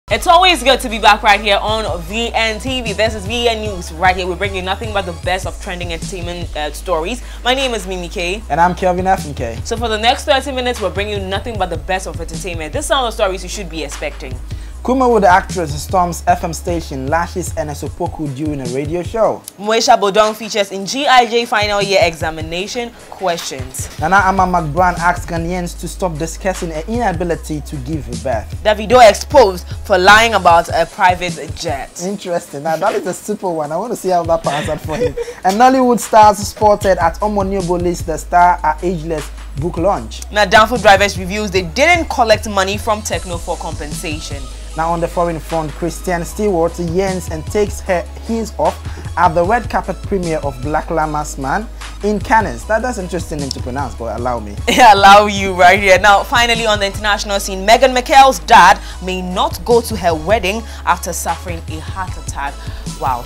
It's always good to be back right here on VN TV. This is VN News. Right here, we bring you nothing but the best of trending entertainment stories. My name is Mimi K. And I'm Kelvin FNK. So for the next 30 minutes, we'll bring you nothing but the best of entertainment. These are the stories you should be expecting. Kumawood actress storms FM station, lashes Ernest Opoku during a radio show. MOESHA BODUONG features in GIJ final year examination questions. MCBROWN asks Ghanaians to stop discussing her inability to give birth. DAVIDO exposed for lying about a private jet. Interesting. Now that is a super one. I want to see how that pans out for him. And Nollywood stars spotted at OBOLI'S The Star at AGELESS book launch. Now DANFO drivers reveals they didn't collect money from TEKNO for compensation. Now on the foreign front, KRISTEN STEWART YAWNS and takes her heels off at the red carpet premiere of BLACKKKLANSMAN in GHANAIANS. That's interesting name to pronounce, but allow me. Allow you right here. Now finally on the international scene, Meghan Markle's dad may not go to her wedding after suffering a heart attack. Wow.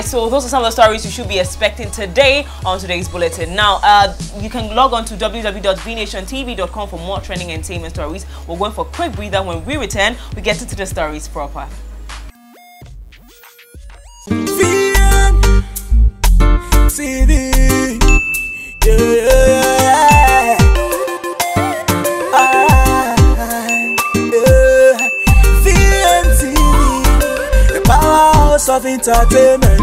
So those are some of the stories you should be expecting today on today's bulletin. Now, you can log on to www.vnationtv.com for more trending entertainment stories. We're going for a quick breather. When we return, we get into the stories proper. Of entertainment.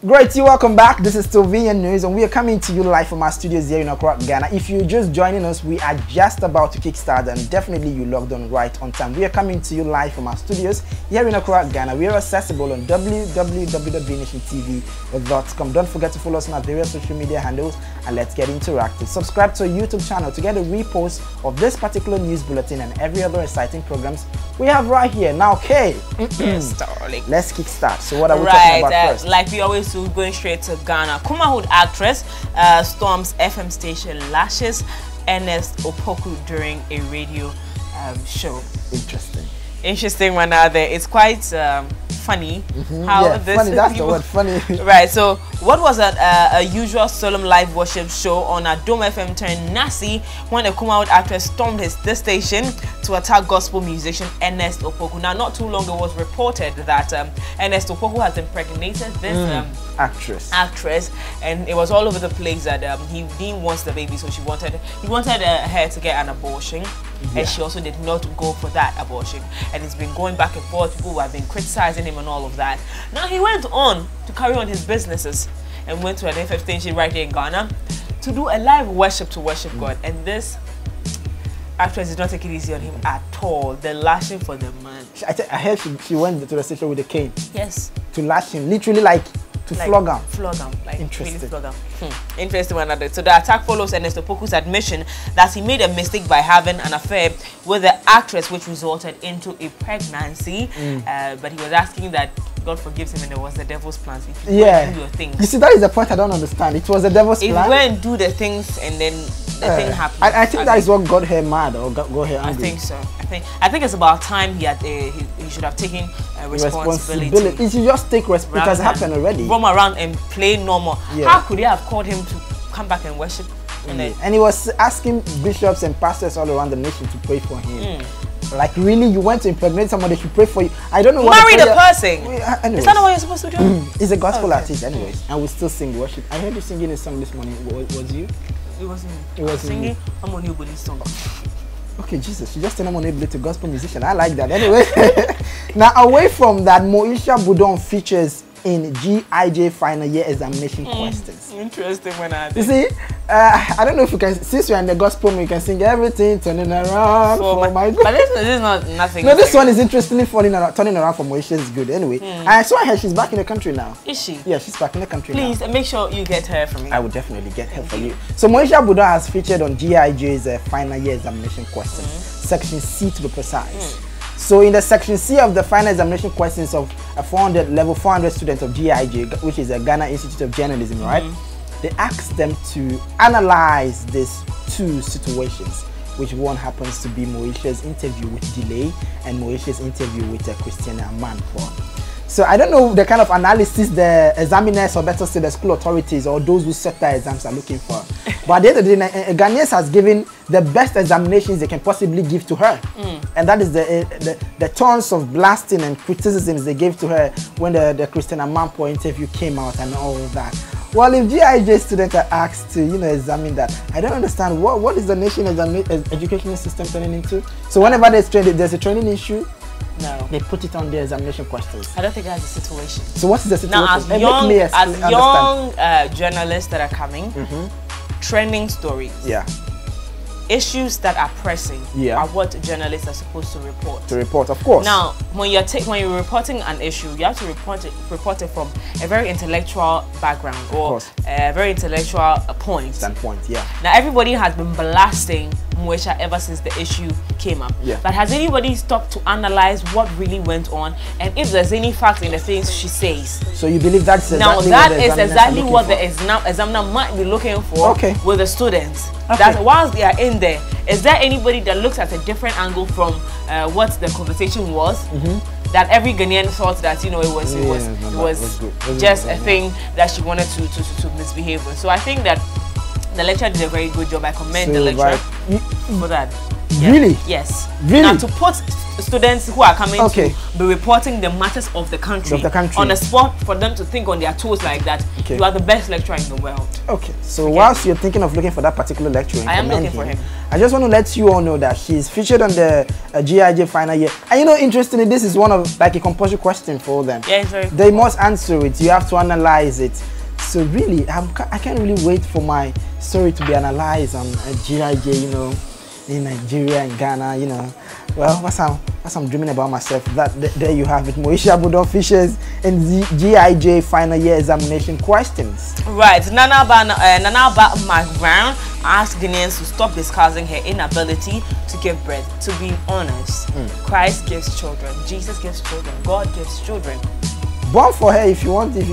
Great, welcome back. This is still VN News and we are coming to you live from our studios here in Accra, Ghana. If you're just joining us, we are just about to kickstart and definitely you logged on right on time. We are coming to you live from our studios here in Accra, Ghana. We are accessible on www.vnationtv.com. Don't forget to follow us on our various social media handles and let's get interactive. Subscribe to our YouTube channel to get a repost of this particular news bulletin and every other exciting programs we have right here. Now, Kay, Yes, darling. Let's kickstart. So what are we talking about first? Like we always do, going straight to Ghana. Kumawood actress storms FM station, lashes Ernest Opoku during a radio show. Interesting one out there. It's quite funny how this funny, that's the word, funny. Right, so what was a usual solemn live worship show on a Dome FM turned Nasi when a Kumawood actress stormed this station to attack gospel musician Ernest Opoku. Now, not too long ago, it was reported that Ernest Opoku has impregnated this actress, and it was all over the place that he didn't want the baby, so he wanted her to get an abortion. And she also did not go for that abortion, and it's been going back and forth. People have been criticizing him and all of that. Now he went on to carry on his businesses and went to an FM station right here in Ghana to do a live worship to worship God, and this actress did not take it easy on him at all. They're lashing for the man. I heard she went to the station with a cane. Yes. To lash him, literally like flog him. Flog him. Like interesting. Really flog him. Interesting one another. So the attack follows Ernest Opoku's admission that he made a mistake by having an affair with the actress, which resulted into a pregnancy. But he was asking that God forgives him and it was the devil's plans. If you do your things. You see, that is the point I don't understand. It was the devil's plan. If you go and do the things and then the thing happens. I think that is what got her mad or got her angry. I think so. I think it's about time he should have taken responsibility. He should just take responsibility. It has happened already. Roam around and play normal. How could he have called him to come back and worship? And he was asking bishops and pastors all around the nation to pray for him. Like, really, you went to impregnate someone, they should pray for you. I don't know what. Marry the person. Is that not what you're supposed to do? He's a gospel artist, anyways, and we still sing worship. I heard you singing a song this morning. Was you? It wasn't me. It was singing OMONI song. Okay, Jesus, you just turned OMONI to gospel musician. I like that. Anyway, now away from that, BODUONG features in GIJ final year examination questions. Interesting one. You see, I don't know if you can, since we're in the gospel, you can sing everything turning around for my God. But this is not nothing. No, this one is interestingly turning around for MOESHA is good. Anyway, I saw her, she's back in the country now. Is she? Yeah, she's back in the country now. Please make sure you get her for me. I would definitely get her for you. So BODUONG has featured on GIJ's final year examination questions, section C to be precise. So in the section C of the final examination questions of a level 400 students of GIJ, which is a Ghana Institute of Journalism, right? They asked them to analyze these two situations. which one happens to be MOESHA's interview with Delay and MOESHA's interview with KRISTEN and Manpo. So I don't know the kind of analysis the examiners, or better still the school authorities or those who set their exams are looking for. But at the end of the day, Ghanaians has given the best examinations they can possibly give to her. And that is the tons of blasting and criticisms they gave to her when the KRISTEN and Manpo interview came out and all of that. Well, if GIJ students are asked to, examine that, I don't understand what is the national educational system turning into. So whenever there's a training issue, no, they put it on the examination questions. I don't think that's the situation. So what is the situation? Now, as young journalists that are coming, trending stories, issues that are pressing are what journalists are supposed to report. To report, of course. Now, when you're reporting an issue, you have to report it from a very intellectual background or a very intellectual standpoint. Now, everybody has been blasting MOESHA ever since the issue came up. But has anybody stopped to analyze what really went on and if there's any fact in the things she says? So you believe that's exactly what the examiner might be looking for with the students. That whilst they are in there, is there anybody that looks at a different angle from what the conversation was? That every Ghanaian thought that it was just a thing that she wanted to misbehave with. So I think that the lecturer did a very good job. I commend the lecturer for that. Really? Yes. Really? Now to put students who are coming to be reporting the matters of the country on the spot for them to think on their toes like that, you are the best lecturer in the world. So whilst you're thinking of looking for that particular lecturer, I am looking for him. I just want to let you all know that she's featured on the GIJ final year. And interestingly, this is one of like a compulsory question for them. Yeah, it's very They must answer it. You have to analyze it. So really, I can't really wait for my story to be analyzed on GIJ, in Nigeria and Ghana, Well, that's how I'm dreaming about myself. There you have it. MOESHA Budong features in the GIJ final year examination questions. Right. Nana McBrown asked Ghanaians to stop discussing her inability to give birth. To be honest, Christ gives children, Jesus gives children, God gives children. Born for her if you want. If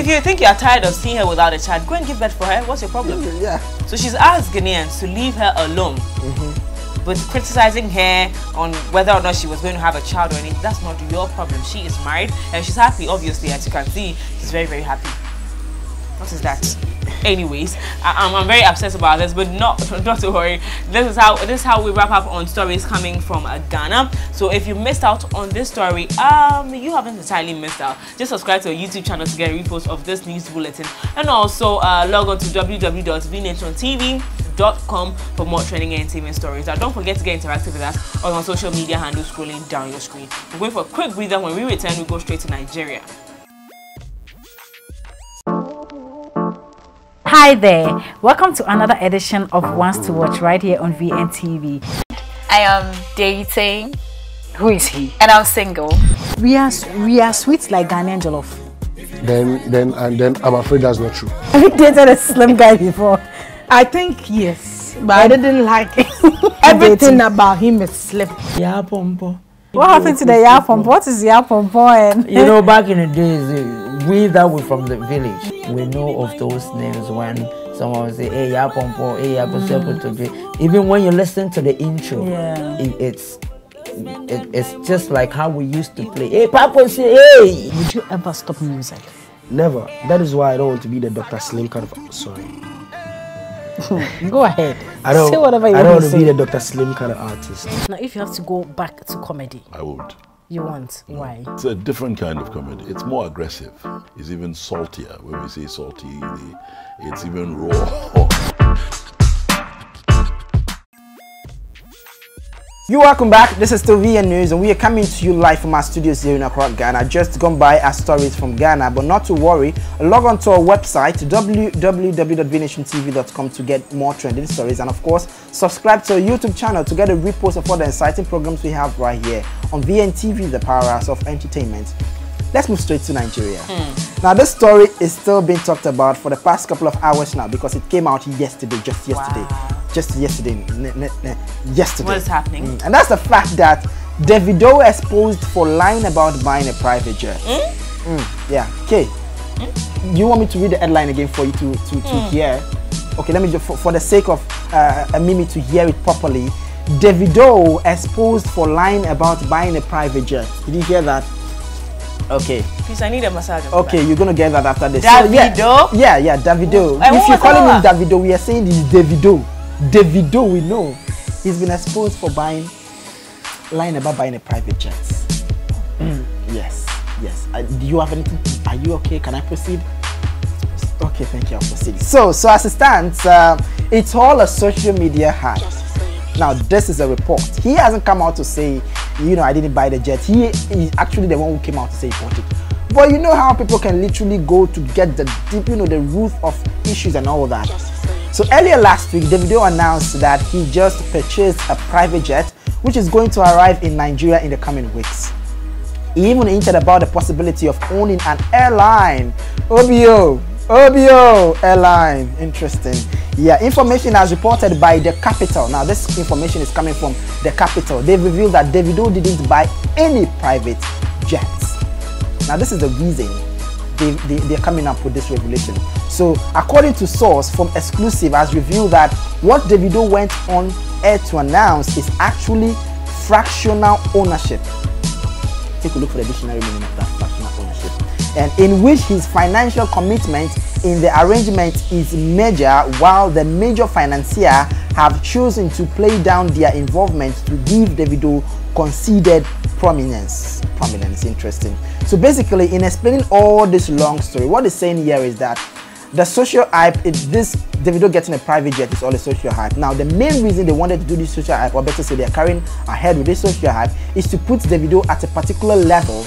you think you're tired of seeing her without a child, go and give birth for her. What's your problem? So she's asked Ghanaians to leave her alone. But criticizing her on whether or not she was going to have a child or anything, that's not your problem. She is married and she's happy, obviously, as you can see. She's very, very happy. What is that? Anyways, I'm very upset about this, but not to worry. This is how we wrap up on stories coming from Ghana. So if you missed out on this story, you haven't entirely missed out. Just subscribe to our YouTube channel to get a repost of this news bulletin, and also log on to www.vnationtv.com for more trending and entertainment stories. Now, don't forget to get interactive with us on social media handles scrolling down your screen. We're going for a quick breather. When we return, we go straight to Nigeria. Hi there, welcome to another edition of Wants to Watch right here on VNTV. I am dating. Who is he? And I'm single. We are sweet like Ghanaian jollof. Then I'm afraid that's not true. Have you dated a slim guy before? I think yes, but I didn't like it. Everything about him is slim. Yeah, pompo. What happened to the yapompo? What is yapompo? And back in the days, we that were from the village, we know of those names when someone will say, hey, yapompo, hey, yaposepo. Even when you listen to the intro, it's just like how we used to play. Hey, Papa, say, hey. Would you ever stop music? Never. That is why I don't want to be the Dr. Slim kind of. Sorry. Go ahead. Say whatever you want to say. I don't want to be the say. Dr. Slim kind of artist. Now, if you have to go back to comedy, I would. You want? Why? It's a different kind of comedy. It's more aggressive. It's even saltier. When we say salty, it's even raw. You're welcome back. This is still VN News, and we are coming to you live from our studios here in Accra, Ghana. Just gone by our stories from Ghana, but not to worry. Log on to our website www.vnationtv.com to get more trending stories, and of course, subscribe to our YouTube channel to get a repost of all the exciting programs we have right here on VNTV, the powerhouse of entertainment. Let's move straight to Nigeria. Now, this story is still being talked about for the past couple of hours now because it came out yesterday, just yesterday. What is happening? And that's the fact that DAVIDO exposed for lying about buying a private jet. Yeah, okay. You want me to read the headline again for you to hear? okay, let me just, for the sake of Mimi to hear it properly, DAVIDO exposed for lying about buying a private jet. Did you hear that? Okay. Please, I need a massage. Okay, you're gonna get that after this. DAVIDO? So, yeah, DAVIDO. If you're calling him DAVIDO, we are saying this is DAVIDO. DAVIDO, we know. He's been exposed for lying about buying a private jet. Yes. Do you have anything? Are you okay? Can I proceed? Okay, thank you. I'll proceed. So as it stands, it's all a social media hype. Now, this is a report. He hasn't come out to say, I didn't buy the jet. He is actually the one who came out to say he bought it. But you know how people can literally go to get the deep, the root of issues and all that. So earlier last week, DAVIDO announced that he just purchased a private jet, which is going to arrive in Nigeria in the coming weeks. He even hinted about the possibility of owning an airline. OBO airline. Interesting. Yeah, information as reported by The Capital. Now, this information is coming from The Capital. They've revealed that DAVIDO didn't buy any private jets. Now, this is the reason they're coming up with this revelation. So, according to source from Exclusive, has revealed that what DAVIDO went on air to announce is actually fractional ownership. Take a look for the dictionary meaning of that fractional ownership. And in which his financial commitment in the arrangement is major, while the major financier have chosen to play down their involvement to give DAVIDO conceded prominence. Interesting. So basically, in explaining all this long story, what he's saying here is that the social hype, this DAVIDO getting a private jet is all a social hype. Now, the main reason they wanted to do this social hype, or better say they're carrying ahead with this social hype, is to put DAVIDO at a particular level,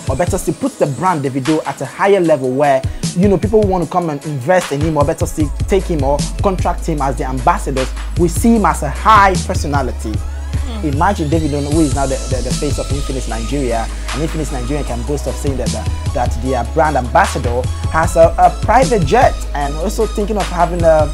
or better still, put the brand DAVIDO at a higher level where, people who want to come and invest in him, or better still, take him or contract him as the ambassadors, we see him as a high personality. Imagine DAVIDO, who is now the face of Infinix Nigeria, and Infinix Nigeria can boast of saying that their brand ambassador has a private jet, and also thinking of having a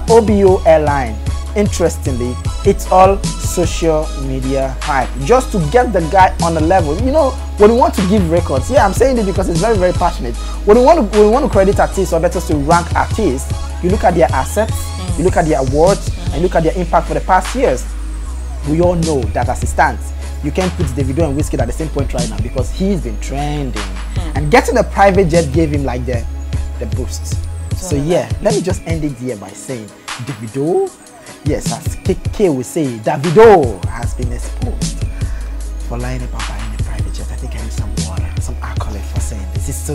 OBO airline. Interestingly, it's all social media hype, just to get the guy on a level. When we want to give records, I'm saying it because it's very, very passionate. When we want to credit artists, or better to rank artists, you look at their assets, you look at their awards, and you look at their impact for the past years. We all know that as it stands, you can't put DAVIDO and Wizkid at the same point right now because he's been trending. And getting a private jet gave him like the boost. So yeah, let me just end it here by saying DAVIDO, yes, as KK will say, DAVIDO has been exposed for lying about buying a private jet. I think I need some water, some alcohol for saying this. Is so.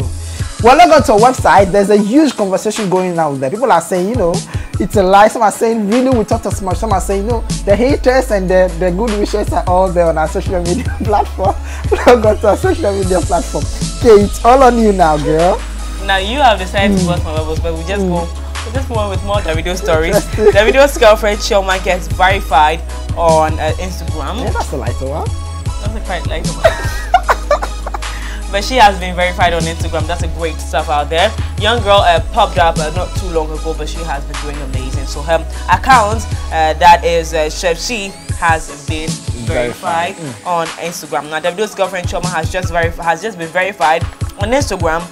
Well, log on to our website. There's a huge conversation going on there. People are saying, it's a lie. Some are saying, really, we talk too much. Some are saying, the haters and the good wishes are all there on our social media platform. Log on to our social media platform. Okay, it's all on you now, girl. Now you have decided to bust my bubbles, but we just go. We just move on with more DAVIDO stories. DAVIDO's girlfriend Chioma gets verified on Instagram. Yeah, that's a lighter one. That's a quite lighter one. But she has been verified on Instagram. That's a great stuff out there. Young girl popped up not too long ago, but she has been doing amazing. So her account, that is Chef She, has been verified on Instagram. Now DAVIDO's girlfriend Chioma has just been verified on Instagram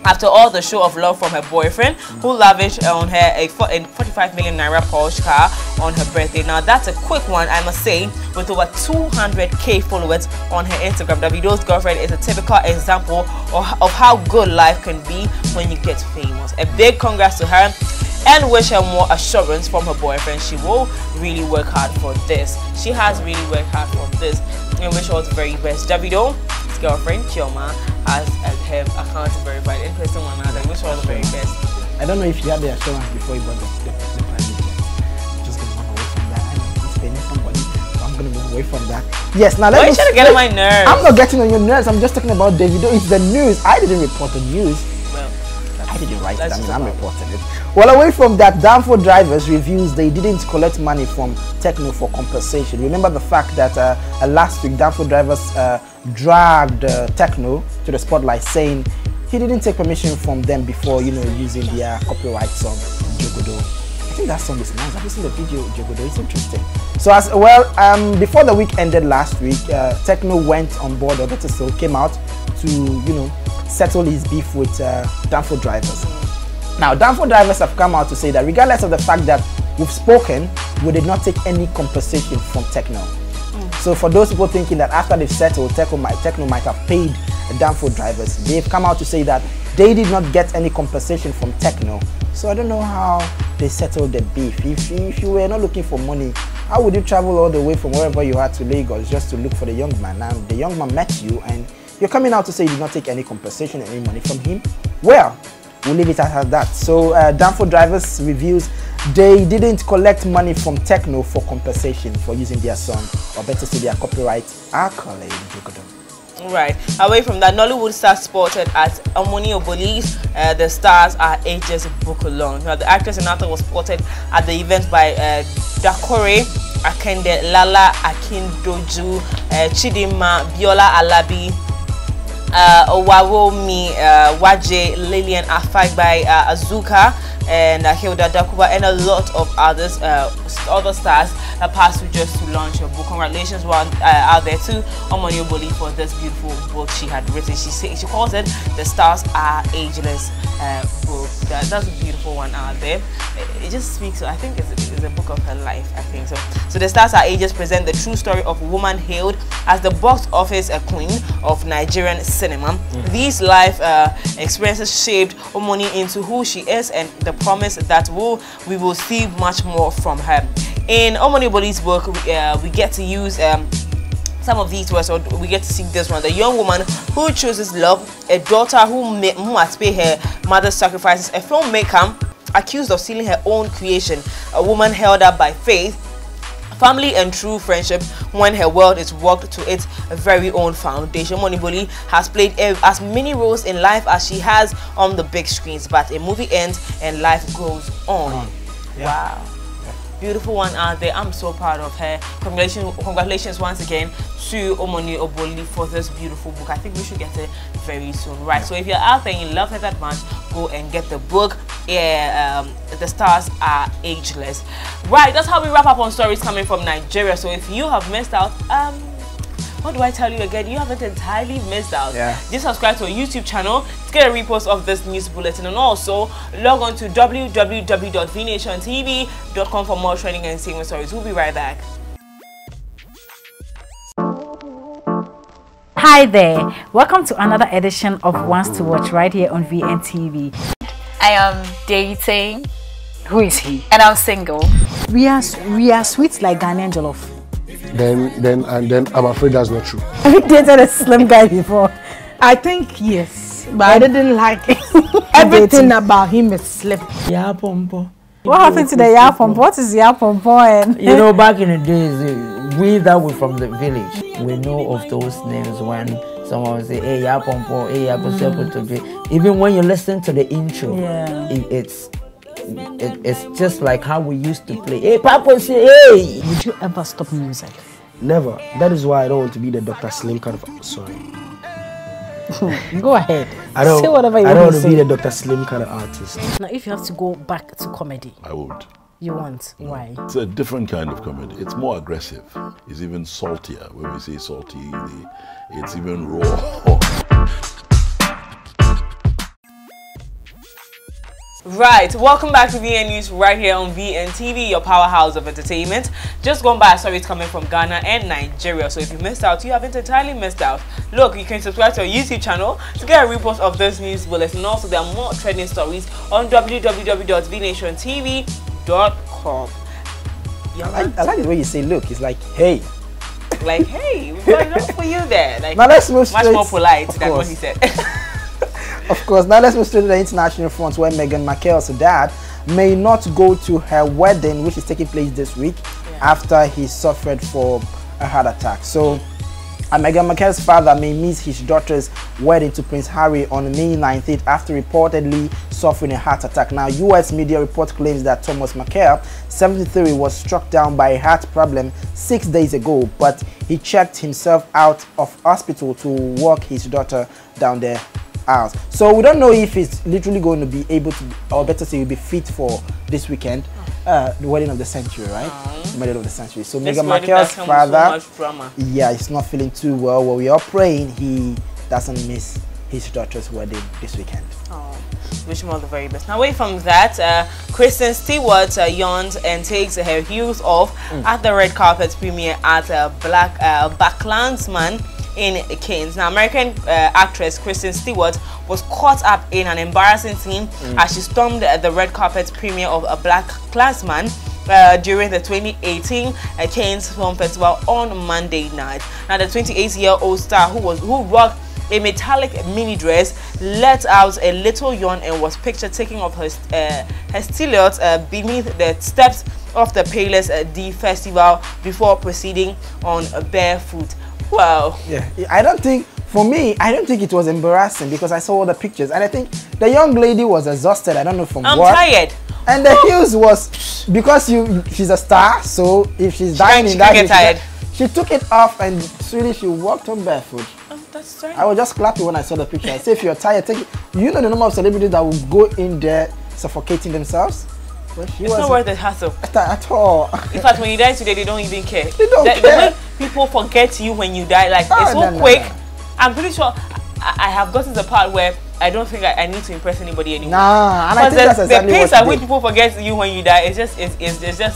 after all the show of love from her boyfriend, who lavished on her a 45 million naira Porsche car on her birthday. Now that's a quick one, I must say, with over 200k followers on her Instagram. DAVIDO's girlfriend is a typical example of how good life can be when you get famous. A big congrats to her, and wish her more assurance from her boyfriend. She will really work hard for this. She has really worked hard for this, and wish her all the very best. DAVIDO's girlfriend Chioma has her account verified. Interesting one. I wish her all the very best. I don't know if you had the assurance before you bought the private jet. I'm just gonna move away from that. I know he's paying somebody, so I'm gonna move away from that. Yes, now let's get on my nerves. I'm not getting on your nerves. I'm just talking about DAVIDO. It's the news. I didn't report the news. Well, I didn't write it. I'm reporting it. Well, away from that, DANFO drivers reveals they didn't collect money from TEKNO for compensation. Remember the fact that last week DANFO drivers dragged TEKNO to the spotlight, saying he didn't take permission from them before, using their copyright song Jogodo. I think that song is nice. Have you seen the video, Jogodo? It's interesting. So as well, before the week ended last week, TEKNO went on board, or better still, came out to settle his beef with DANFO drivers. Now, DANFO drivers have come out to say that regardless of the fact that we've spoken, we did not take any compensation from TEKNO. So for those people thinking that after they've settled, TEKNO might have paid DANFO drivers, they've come out to say that they did not get any compensation from TEKNO. So I don't know how they settled the beef. If you were not looking for money, how would you travel all the way from wherever you are to Lagos just to look for the young man? Now the young man met you and you're coming out to say you did not take any compensation, any money from him. Well, we'll leave it at that. So DANFO drivers reviews, they didn't collect money from TEKNO for compensation for using their song, or better say their copyright accolade. Right. Away from that, Nollywood stars spotted at OBOLI'S. The stars are ages book alone. Now, the actress and actor was spotted at the event by Dakore Akende, Lala Akindoju, Chidima, Biola Alabi, Owaromi, Waje, Lillian Afagbai, Azuka, and Hilda Dakuba, and a lot of others, other stars passed through just to launch her book. Congratulations out there to OMONI for this beautiful book she had written. She calls it The Stars Are Ageless book. That's a beautiful one out there. It just speaks, I think it's a book of her life, I think so. So The Stars Are Ageless present the true story of a woman hailed as the box office queen of Nigerian cinema. These life experiences shaped OMONI into who she is, and the promise that we will see much more from her. In OBOLI'S book, we get to use some of these words, or we get to see this one: the young woman who chooses love, a daughter who must pay her mother's sacrifices, a filmmaker accused of stealing her own creation, a woman held up by faith, family and true friendship when her world is walked to its very own foundation. OMONI has played as many roles in life as she has on the big screens, but a movie ends and life goes on. Yeah. Wow. Beautiful one out there. I'm so proud of her. Congratulations once again to OMONI for this beautiful book. I think we should get it very soon, right? So if you're out there and you love her that much, go and get the book. The Stars Are Ageless. Right, that's how we wrap up on stories coming from Nigeria. So if you have missed out, what do I tell you again? You haven't entirely missed out. Yeah. Just subscribe to our YouTube channel to get a repost of this news bulletin, and also log on to www.vnationtv.com for more trending and entertainment stories. We'll be right back. Hi there. Welcome to another edition of Wants to Watch right here on VNTV. I am dating. Who is he? And I'm single. We are sweet like Ghanaian jollof. Then I'm afraid that's not true. Have you dated a slim guy before? I think yes, but I didn't like it. Everything about him is slim. Yeah, pompo. What happened to the yapompo? What is yapompo? And you know, back in the days, we that were from the village, we know of those names when someone will say, hey, yapompo, hey, yaposepo. Even when you listen to the intro, yeah, it's just like how we used to play. Hey, Papa, say, hey! Would you ever stop music? Never. That is why I don't want to be the Dr. Slim kind of. Sorry. Go ahead. Say whatever you want. I don't want to be say. the Dr. Slim kind of artist. Now, if you have to go back to comedy, I would. You want? Why? It's a different kind of comedy. It's more aggressive. It's even saltier. When we say salty, it's even raw. Right, welcome back to VN News right here on VNTV, your powerhouse of entertainment. Just going by stories coming from Ghana and Nigeria. So if you missed out, you haven't entirely missed out. Look, you can subscribe to our YouTube channel to get a repost of this news bulletin. And also, there are more trending stories on www.vnationtv.com. I like the way you say look. It's like, hey. Like, hey, we've got enough for you there. Like, now let's move much more polite than what he said. Of course, now let's move straight to the international front, where Meghan Markle's dad may not go to her wedding, which is taking place this week, after he suffered for a heart attack. So, Meghan Markle's father may miss his daughter's wedding to Prince Harry on May 19th after reportedly suffering a heart attack. Now, US media report claims that Thomas Markle, 73, was struck down by a heart problem 6 days ago, but he checked himself out of hospital to walk his daughter down there. So we don't know if he's literally going to be able to, or better say, he'll be fit for this weekend, the wedding of the century, right? The wedding of the century. So Meghan Markle's father, yeah, he's not feeling too well. Well, we are praying he doesn't miss his daughter's wedding this weekend. Oh, wish him all the very best. Now, away from that, KRISTEN Stewart yawns and takes her heels off at the red carpet premiere at BLACKKKLANSMAN in Cannes. Now, American actress KRISTEN Stewart was caught up in an embarrassing scene as she stormed the red carpet premiere of BLACKKKLANSMAN during the 2018 Cannes Film Festival on Monday night. Now, the 28-year-old star who rocked a metallic mini dress let out a little yawn and was pictured taking off her stilts beneath the steps of the Payless D Festival before proceeding on barefoot. Wow. Yeah, I don't think it was embarrassing because I saw all the pictures and I think the young lady was exhausted. I don't know from what. I'm tired. And the heels was because she's a star, so if she's dying in that, tired. She took it off and sweetie, she walked on barefoot. That's right. I was just clapping when I saw the picture. I say, if you're tired, take it. You know the number of celebrities that will go in there suffocating themselves? Well, it's not worth the hassle. At all. In fact, when you die today, they don't even care. They don't care. The way people forget you when you die, like, it's so quick. No. I'm pretty sure I have gotten to the part where I don't think I need to impress anybody anymore. Nah, and I think that's exactly the pace at which people forget you when you die is just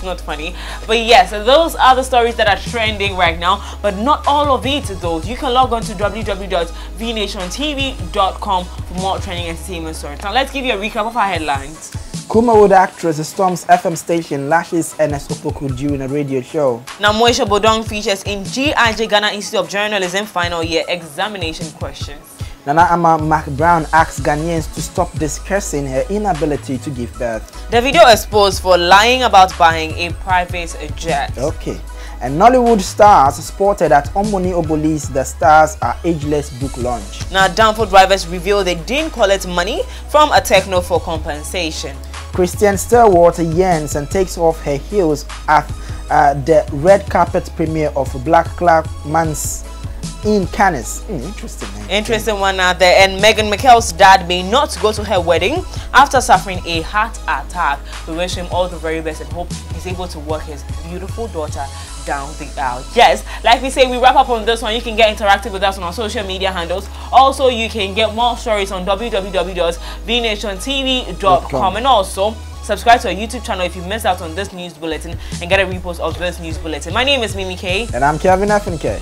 not funny. But yes, so those are the stories that are trending right now. But not all of it though. You can log on to www.vnationtv.com for more trending entertainment stories. Now let's give you a recap of our headlines. Kumawood actress storms FM station, lashes Ernest Opoku during a radio show. Now MOESHA BODUONG features in GIJ Ghana Institute of Journalism final year examination questions. Nana Ama McBrown asks Ghanaians to stop discussing her inability to give birth. DAVIDO exposed for lying about buying a private jet. Okay. And Nollywood stars spotted at OBOLI'S The Stars Are Ageless book launch. Now DANFO drivers reveal they didn't collect money from a TEKNO for compensation. KRISTEN STEWART YAWNS and takes off her heels at the red carpet premiere of BLACKKKLANSMAN in Cannes. Interesting. Interesting one out there. And MEGHAN's dad may not go to her wedding after suffering a heart attack. We wish him all the very best and hope he's able to walk his beautiful daughter down the aisle. Yes, like we say, we wrap up on this one. You can get interactive with us on our social media handles. Also, you can get more stories on www.vnationtv.com and also subscribe to our YouTube channel if you missed out on this news bulletin and get a repost of this news bulletin. My name is Mimi K. And I'm Kevin F. K.